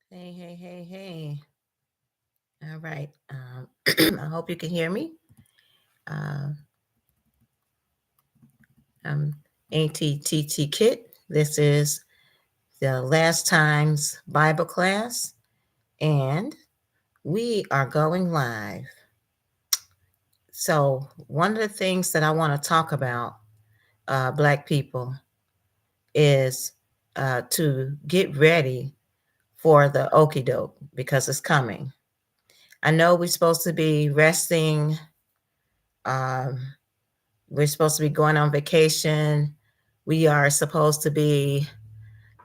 Hey, hey, hey, hey. All right. I hope you can hear me. Uh, I'm ATTT Kit. This is the last time's Bible class, and we are going live. So, one of the things that I want to talk about, Black people, is to get ready for the Okey Doke because it's coming. I know we're supposed to be resting. Um, We're supposed to be going on vacation. We are supposed to be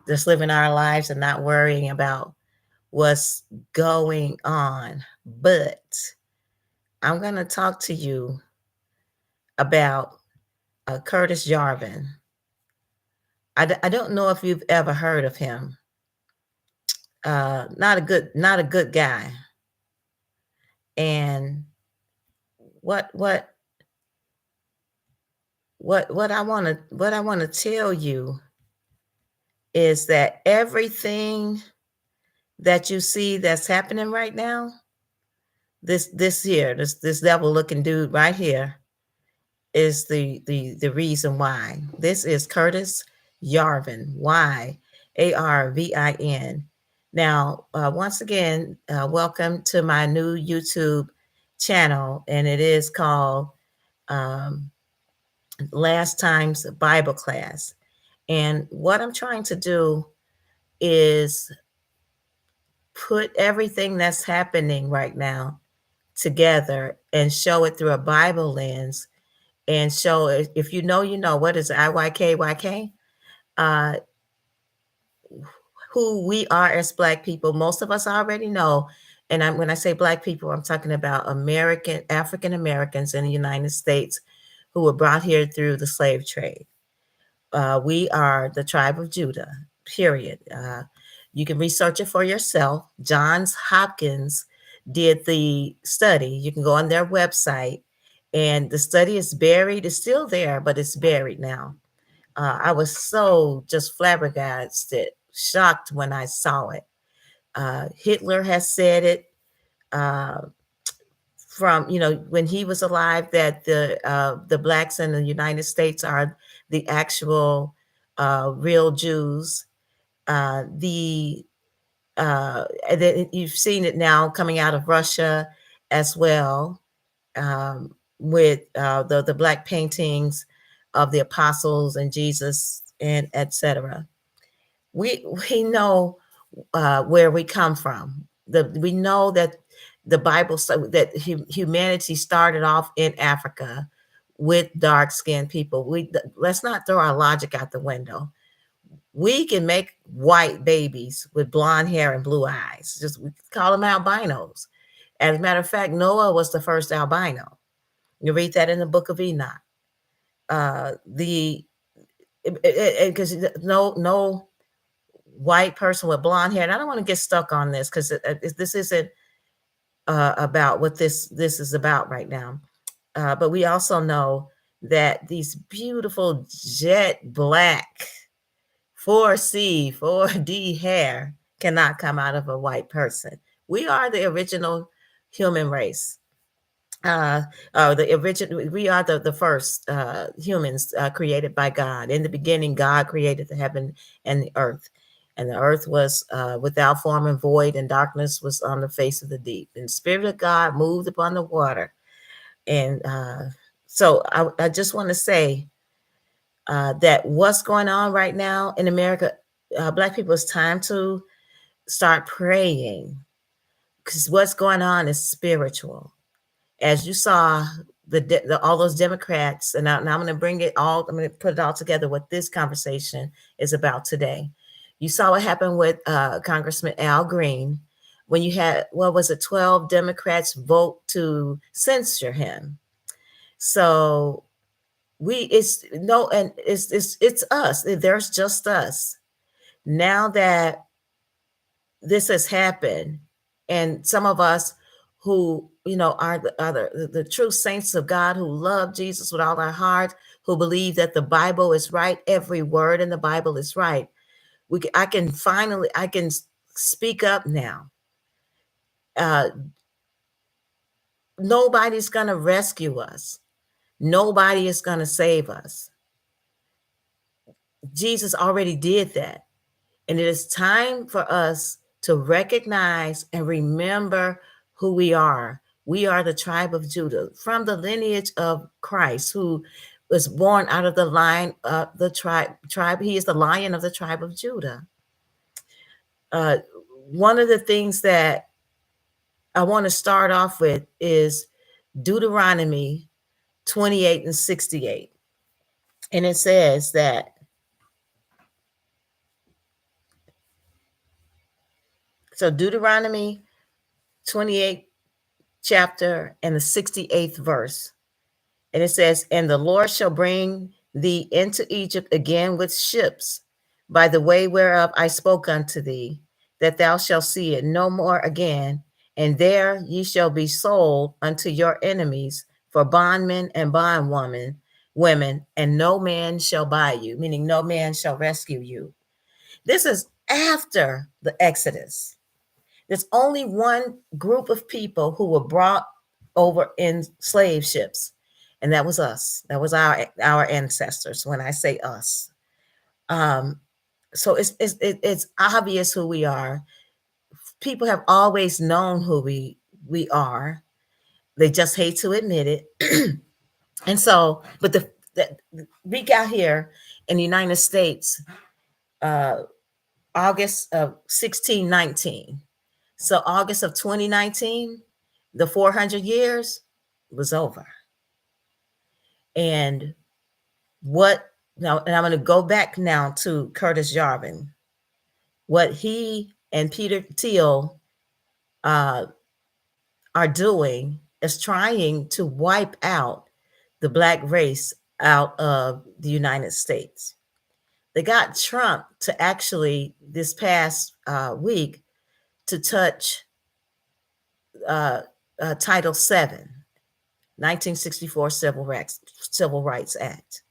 just living our lives and not worrying about what's going on. But I'm going to talk to you about Curtis Yarvin. I don't know if you've ever heard of him. Not a good guy. And what what what I want to tell you is that everything that you see that's happening right now, this devil looking dude right here is the reason why. This is Curtis Yarvin. Yarvin. Now, once again, welcome to my new YouTube channel, and it is called um, Last Time's Bible Class. And what I'm trying to do is put everything that's happening right now together and show it through a Bible lens and show it. If you know, you know. What is IYKYK? Uh, who we are as Black people. Most of us already know. And when I say Black people, I'm talking about African Americans in the United States who were brought here through the slave trade. We are the tribe of Judah, period. You can research it for yourself. Johns Hopkins did the study. You can go on their website, and the study is buried. It's still there, but it's buried now. I was so just flabbergasted, shocked when I saw it. Hitler has said it uh, from when he was alive, that the blacks in the United States are the actual real Jews. The and then you've seen it now coming out of Russia as well, with the black paintings of the apostles and Jesus and etc. We we know where we come from. We know that the Bible that humanity started off in Africa with dark skinned people. Let's not throw our logic out the window. We can make white babies with blonde hair and blue eyes. Just we call them albinos. As a matter of fact, Noah was the first albino. You read that in the book of Enoch. The because no white person with blonde hair. And I don't want to get stuck on this because this isn't about what this is about right now. But we also know that these beautiful jet black 4C, 4D hair cannot come out of a white person. We are the original human race. The original, we are the first humans created by God. In the beginning, God created the heaven and the earth. And the earth was without form and void, and darkness was on the face of the deep. And the Spirit of God moved upon the water. And so I just want to say that what's going on right now in America, Black people, it's time to start praying because what's going on is spiritual. As you saw, all those Democrats, and now I'm going to bring it all. I'm going to put it all together. What this conversation is about today. You saw what happened with Congressman Al Green when you had, what was it, 12 Democrats vote to censure him. So it's no, and it's us. There's just us. Now that this has happened, and some of us who are the true saints of God, who love Jesus with all our heart, who believe that the Bible is right, every word in the Bible is right. I can Speak up now. Uh, nobody's going to rescue us. Nobody is going to save us. Jesus already did that. And it is time for us to recognize and remember who we are. We are the tribe of Judah, from the lineage of Christ, who was born out of the line of the tribe. He is the lion of the tribe of Judah. Uh, one of the things that I want to start off with is Deuteronomy 28 and 68. And it says that, so Deuteronomy 28 chapter and the 68th verse. And it says, and the Lord shall bring thee into Egypt again with ships, by the way whereof I spoke unto thee, that thou shalt see it no more again. And there ye shall be sold unto your enemies for bondmen and bondwomen, women, and no man shall buy you, meaning no man shall rescue you. This is after the Exodus. There's only one group of people who were brought over in slave ships, and that was us. That was our ancestors. When I say us, um, so it's obvious who we are. People have always known who we are. They just hate to admit it. And so, but we got here in the United States, uh, August of 1619. So August of 2019, the 400 years was over. And what now, and I'm going to go back now to Curtis Yarvin. What he and Peter Thiel uh, are doing is trying to wipe out the Black race out of the United States. They got Trump to actually, this past week, to touch uh, Title VII, 1964 Civil Rights Act,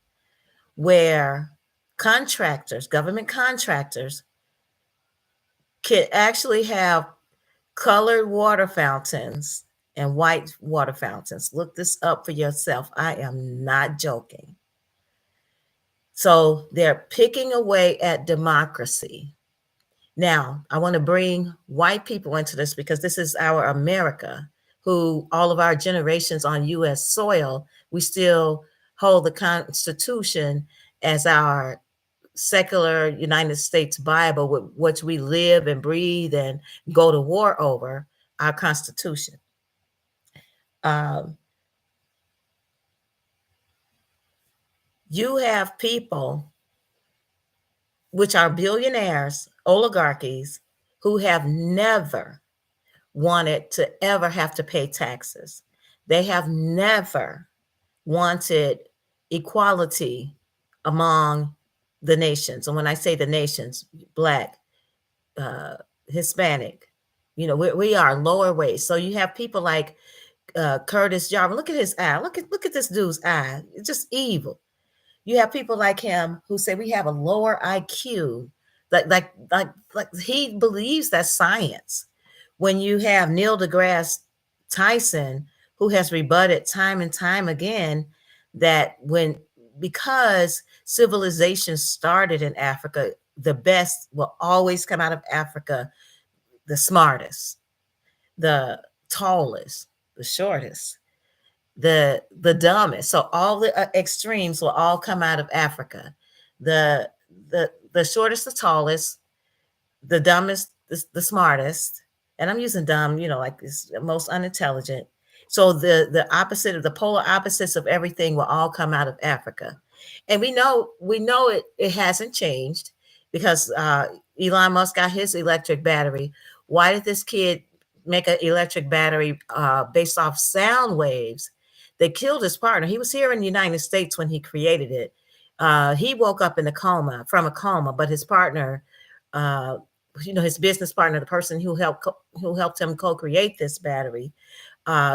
where contractors, government contractors, can actually have colored water fountains and white water fountains. Look this up for yourself. I am not joking. So they're picking away at democracy. Now, I want to bring white people into this because this is our America, who all of our generations on U.S. soil, we still hold the Constitution as our secular United States Bible, with which we live and breathe and go to war over, our Constitution. Um, you have people which are billionaires, oligarchies, who have never wanted to ever have to pay taxes. They have never wanted equality among the nations. And when I say the nations, Black, uh, Hispanic, we are lower ways. So you have people like Curtis Jarvin. Look at his eye. Look at this dude's eye. It's just evil. You have people like him who say we have a lower IQ. Like he believes that's science. When you have Neil deGrasse Tyson, who has rebutted time and time again that because civilization started in Africa, the best will always come out of Africa, the smartest, the tallest, the shortest, the dumbest. So all the extremes will all come out of Africa. The shortest, the tallest, the dumbest, the smartest, and I'm using dumb, like this most unintelligent. So the opposite of the polar opposites of everything will all come out of Africa, and we know it hasn't changed because Elon Musk got his electric battery. Why did this kid make an electric battery based off sound waves? They killed his partner. He was here in the United States when he created it. He woke up in from a coma, but his partner, his business partner, the person who helped him co-create this battery,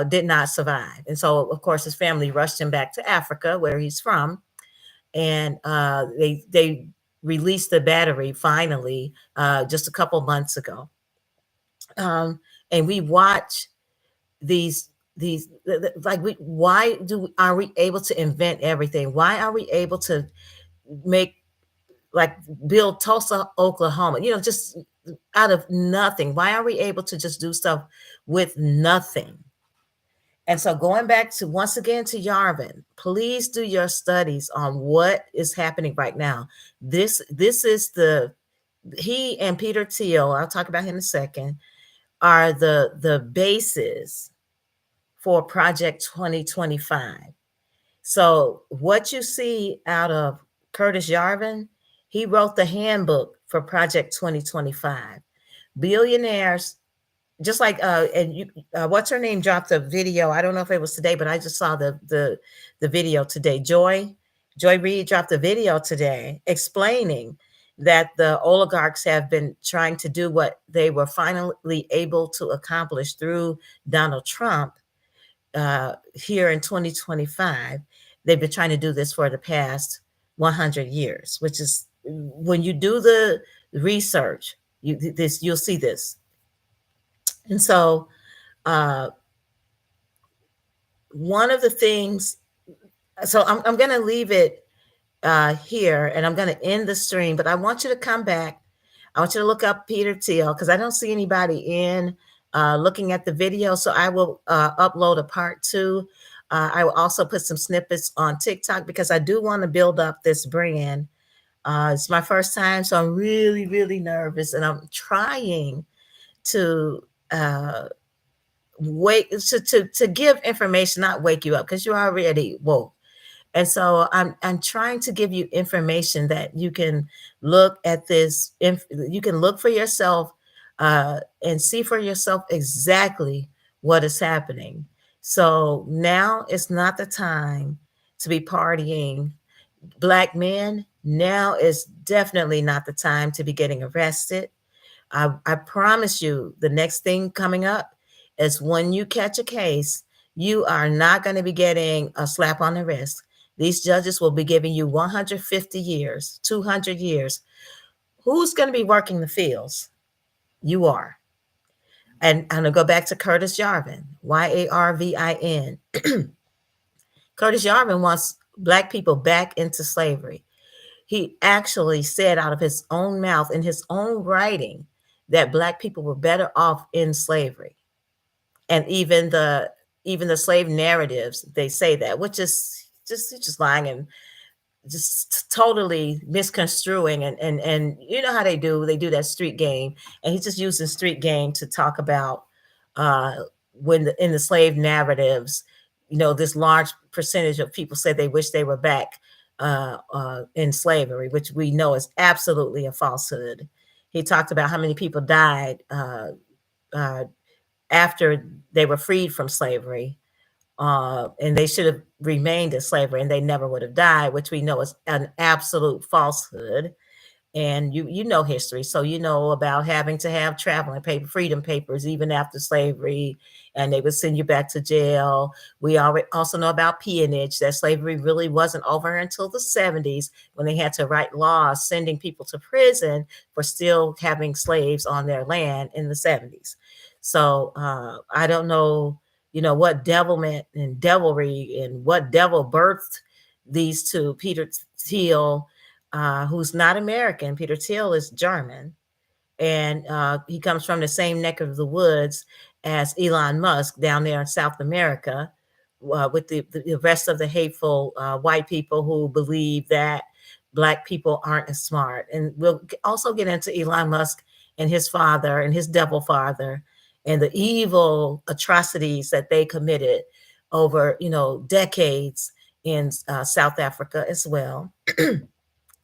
did not survive. And so, of course, his family rushed him back to Africa, where he's from, and they released the battery finally just a couple months ago. And we watch these like why are we able to invent everything? Why are we able to make, like, build Tulsa, Oklahoma, just out of nothing? Why are we able to just do stuff with nothing? And so, going back to, once again, to Yarvin, please do your studies on what is happening right now. This is the he and Peter Thiel, I'll talk about him in a second, are the basis for Project 2025. So what you see out of Curtis Yarvin, he wrote the handbook for Project 2025. Billionaires, just like and you what's her name dropped a video. I don't know if it was today, but I just saw the video today. Joy Reid dropped a video today explaining that the oligarchs have been trying to do what they were finally able to accomplish through Donald Trump here in 2025. They've been trying to do this for the past 100 years, which is, when you do the research, you'll see this. And so, uh, one of the things, so I'm going to leave it here, and I'm going to end the stream, but I want you to come back. I want you to look up Peter Thiel, because I don't see anybody in looking at the video. So I will upload a part 2. I will also put some snippets on TikTok, because I do want to build up this brand. It's my first time, so I'm really, really nervous, and I'm trying to wake to give information, not wake you up, because you're already woke. And so I'm trying to give you information that you can look at this. You can look for yourself and see for yourself exactly what is happening. So now is not the time to be partying. Black men, now is definitely not the time to be getting arrested. I promise you, the next thing coming up is, when you catch a case, you are not going to be getting a slap on the wrist. These judges will be giving you 150 years, 200 years. Who's going to be working the fields? You are. And I'm going to go back to Curtis Yarvin, Yarvin. Curtis Yarvin wants Black people back into slavery. He actually said out of his own mouth, in his own writing, that Black people were better off in slavery. And even the slave narratives, they say that, which is just lying and just totally misconstruing. And you know how they do that street game, and he's just using street game to talk about uh in the slave narratives, this large percentage of people say they wish they were back in slavery, which we know is absolutely a falsehood. He talked about how many people died uh, after they were freed from slavery, and they should have remained in slavery, and they never would have died, which we know is an absolute falsehood. And you know history, so you know about having to have traveling paper, freedom papers, even after slavery, and they would send you back to jail. We also know about peonage, that slavery really wasn't over until the 70s, when they had to write laws sending people to prison for still having slaves on their land in the 70s. So I don't know, what devilment and devilry and what devil birthed these two. Peter Thiel, who's not American. Peter Thiel is German, and he comes from the same neck of the woods as Elon Musk down there in South America, with the rest of the hateful white people who believe that Black people aren't as smart. And we'll also get into Elon Musk and his father and his devil father, and the evil atrocities that they committed over, decades in South Africa as well.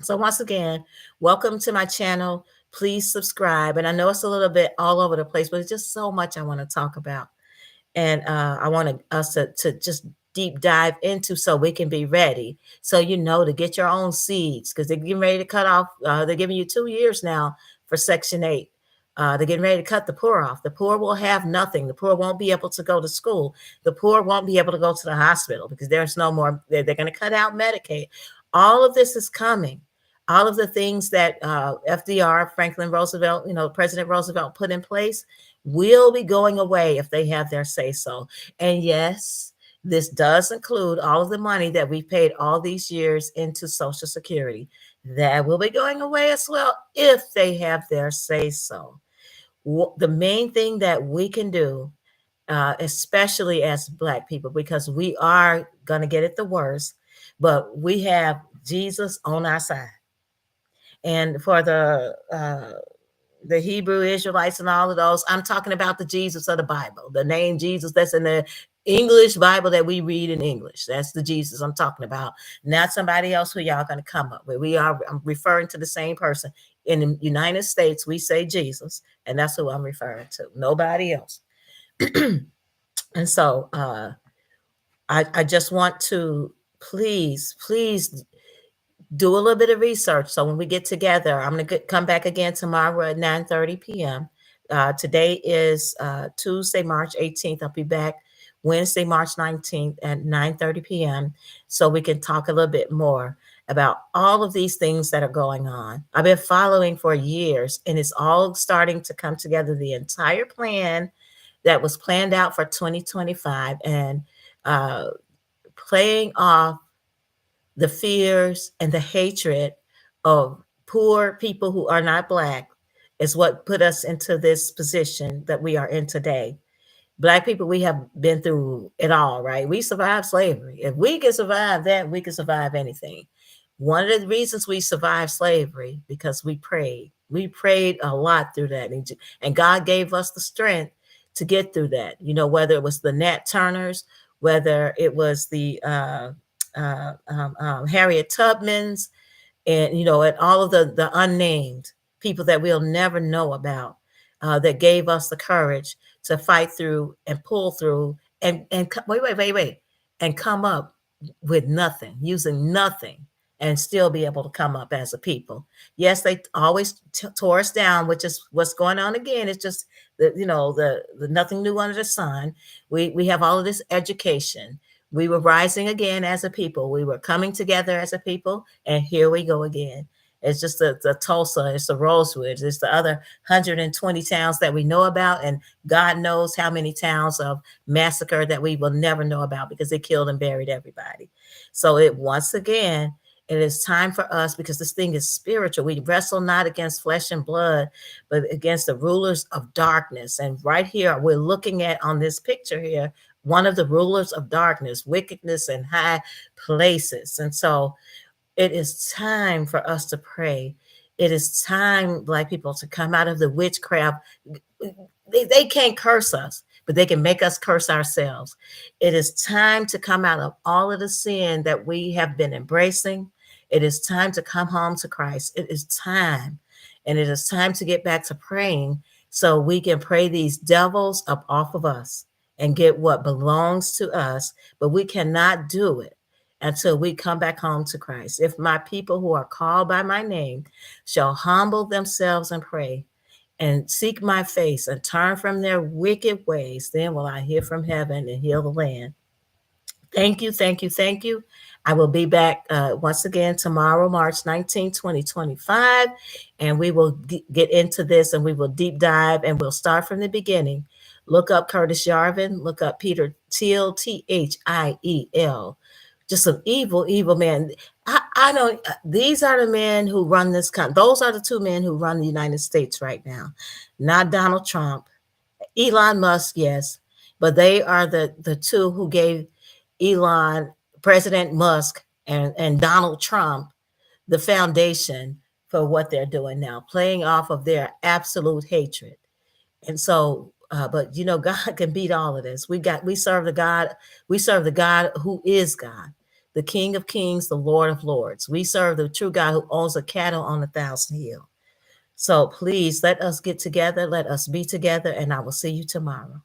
So once again, welcome to my channel. Please subscribe. And I know it's a little bit all over the place, but it's just so much I want to talk about. And I want us to just deep dive into, so we can be ready. So, to get your own seeds, because they're getting ready to cut off. They're giving you 2 years now for Section 8. They're getting ready to cut the poor off. The poor will have nothing. The poor won't be able to go to school. The poor won't be able to go to the hospital, because there's no more. They're going to cut out Medicaid. All of this is coming. All of the things that FDR, Franklin Roosevelt, President Roosevelt put in place, will be going away if they have their say so. And yes, this does include all of the money that we paid all these years into Social Security. That will be going away as well if they have their say so. The main thing that we can do, especially as Black people, because we are going to get it the worst, but we have Jesus on our side. And for the Hebrew Israelites and all of those, I'm talking about the Jesus of the Bible, the name Jesus that's in the English Bible that we read in English. That's the Jesus I'm talking about, not somebody else who y'all going to come up with. I'm referring to the same person. In the United States, we say Jesus, and that's who I'm referring to, nobody else. And so I just want to please do a little bit of research. So when we get together, I'm going to come back again tomorrow at 9:30 p.m. Today is Tuesday, March 18th. I'll be back Wednesday, March 19th at 9:30 p.m. so we can talk a little bit more about all of these things that are going on. I've been following for years, and it's all starting to come together. The entire plan that was planned out for 2025 and uh, playing off the fears and the hatred of poor people who are not Black is what put us into this position that we are in today. Black people, we have been through it all, right? We survived slavery. If we can survive that, we can survive anything. One of the reasons we survived slavery because we prayed. We prayed a lot through that, and God gave us the strength to get through that. You know, whether it was the Nat Turners, whether it was the Harriet Tubmans, and and all of the unnamed people that we'll never know about, that gave us the courage to fight through and pull through and wait and come up with nothing, using nothing, and still be able to come up as a people. Yes, they always tore us down, which is what's going on again. It's just the nothing new under the sun. We have all of this education. We were rising again as a people. We were coming together as a people, and here we go again. It's just the Tulsa, it's the Rosewood, it's the other 120 towns that we know about, and God knows how many towns of massacre that we will never know about because they killed and buried everybody. So once again, it is time for us, because this thing is spiritual. We wrestle not against flesh and blood, but against the rulers of darkness. And right here, we're looking at on this picture here, one of the rulers of darkness, wickedness in high places. And so it is time for us to pray. It is time, Black people, to come out of the witchcraft. They can't curse us, but they can make us curse ourselves. It is time to come out of all of the sin that we have been embracing. It is time to come home to Christ. It is time. And it is time to get back to praying so we can pray these devils up off of us and get what belongs to us. But we cannot do it until we come back home to Christ. If my people who are called by my name shall humble themselves and pray and seek my face and turn from their wicked ways, then will I hear from heaven and heal the land. Thank you, thank you, thank you. I will be back once again tomorrow, March 19, 2025, and we will get into this, and we will deep dive, and we'll start from the beginning. Look up Curtis Yarvin, look up Peter Thiel, Thiel. Just some evil men. I know these are the men who run this country. Those are the two men who run the United States right now, not Donald Trump. Elon Musk, yes, but they are the two who gave President Musk, and Donald Trump the foundation for what they're doing now, playing off of their absolute hatred. And so, but God can beat all of this. We serve the God who is God, the King of Kings, the Lord of Lords. We serve the true God who owns a cattle on 1,000 hills. So please let us get together, let us be together, and I will see you tomorrow.